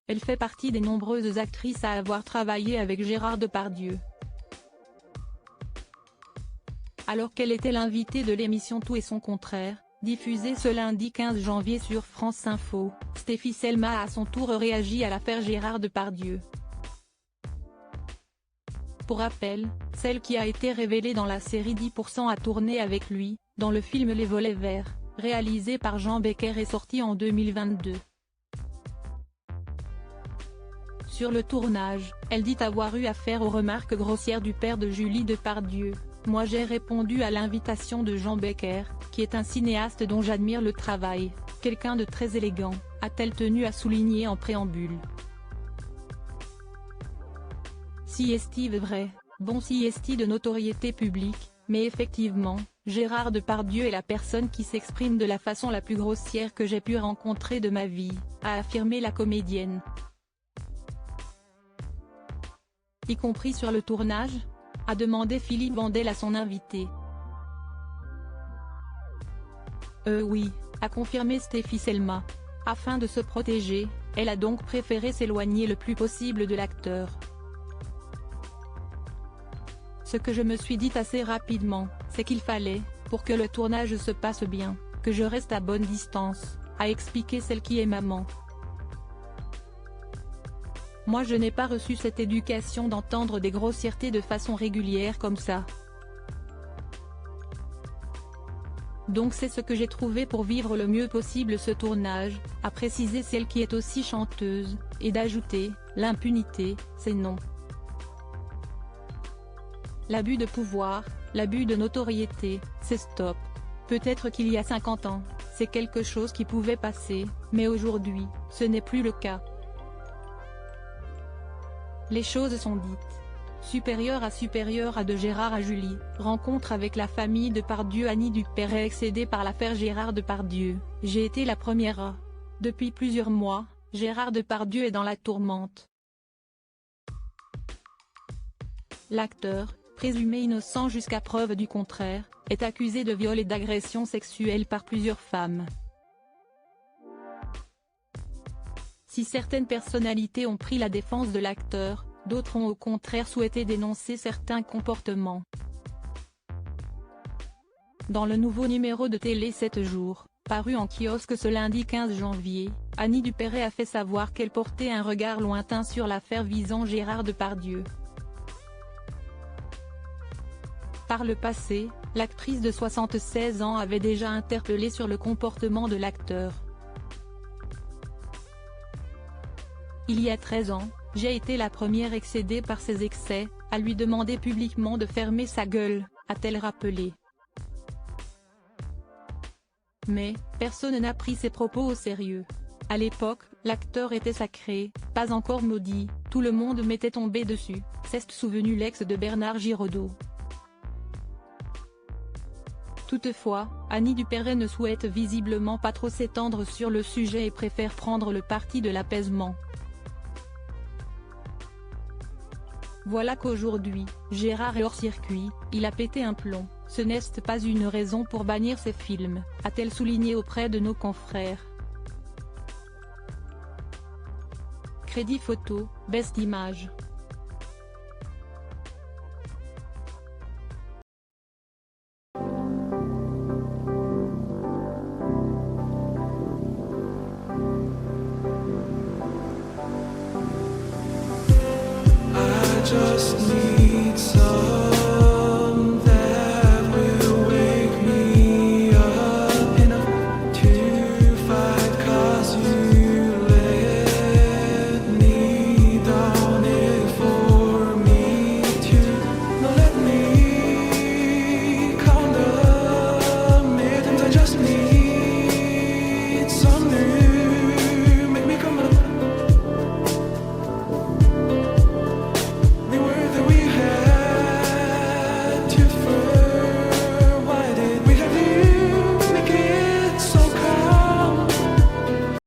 Elle fait partie des nombreuses actrices à avoir travaillé avec Gérard Depardieu. Alors qu'elle était l'invitée de l'émission Tout et son contraire, diffusée ce lundi 15 janvier sur France Info, Stéphie Selma a à son tour réagi à l'affaire Gérard Depardieu. Pour rappel, celle qui a été révélée dans la série 10% a tourné avec lui, dans le film Les Volets Verts, réalisé par Jean Becker et sorti en 2022. Sur le tournage, elle dit avoir eu affaire aux remarques grossières du père de Julie Depardieu. Moi j'ai répondu à l'invitation de Jean Becker, qui est un cinéaste dont j'admire le travail, quelqu'un de très élégant, a-t-elle tenu à souligner en préambule. Si est-il vrai, bon si est-il de notoriété publique, mais effectivement, Gérard Depardieu est la personne qui s'exprime de la façon la plus grossière que j'ai pu rencontrer de ma vie, a affirmé la comédienne. Y compris sur le tournage ? A demandé Philippe Vandel à son invité. Oui, a confirmé Stéphie Selma. Afin de se protéger, elle a donc préféré s'éloigner le plus possible de l'acteur. Ce que je me suis dit assez rapidement, c'est qu'il fallait, pour que le tournage se passe bien, que je reste à bonne distance, a expliqué celle qui est maman. Moi je n'ai pas reçu cette éducation d'entendre des grossièretés de façon régulière comme ça. Donc c'est ce que j'ai trouvé pour vivre le mieux possible ce tournage, a précisé celle qui est aussi chanteuse, et d'ajouter, l'impunité, c'est non. L'abus de pouvoir, l'abus de notoriété, c'est stop. Peut-être qu'il y a 50 ans, c'est quelque chose qui pouvait passer, mais aujourd'hui, ce n'est plus le cas. Les choses sont dites. Supérieur à de Gérard à Julie, rencontre avec la famille Depardieu. Annie Dupéret excédée par l'affaire Gérard Depardieu, j'ai été la première à. Depuis plusieurs mois, Gérard Depardieu est dans la tourmente. L'acteur, présumé innocent jusqu'à preuve du contraire, est accusé de viol et d'agression sexuelle par plusieurs femmes. Si certaines personnalités ont pris la défense de l'acteur, d'autres ont au contraire souhaité dénoncer certains comportements. Dans le nouveau numéro de télé 7 jours, paru en kiosque ce lundi 15 janvier, Annie Dupéret a fait savoir qu'elle portait un regard lointain sur l'affaire visant Gérard Depardieu. Par le passé, l'actrice de 76 ans avait déjà interpellé sur le comportement de l'acteur. Il y a 13 ans, j'ai été la première excédée par ses excès, à lui demander publiquement de fermer sa gueule, a-t-elle rappelé. Mais, personne n'a pris ses propos au sérieux. À l'époque, l'acteur était sacré, pas encore maudit, tout le monde m'était tombé dessus, s'est souvenu l'ex de Bernard Giraudot. Toutefois, Annie Dupéret ne souhaite visiblement pas trop s'étendre sur le sujet et préfère prendre le parti de l'apaisement. Voilà qu'aujourd'hui, Gérard est hors circuit, il a pété un plomb, ce n'est pas une raison pour bannir ses films, a-t-elle souligné auprès de nos confrères. Crédit photo, Best Image.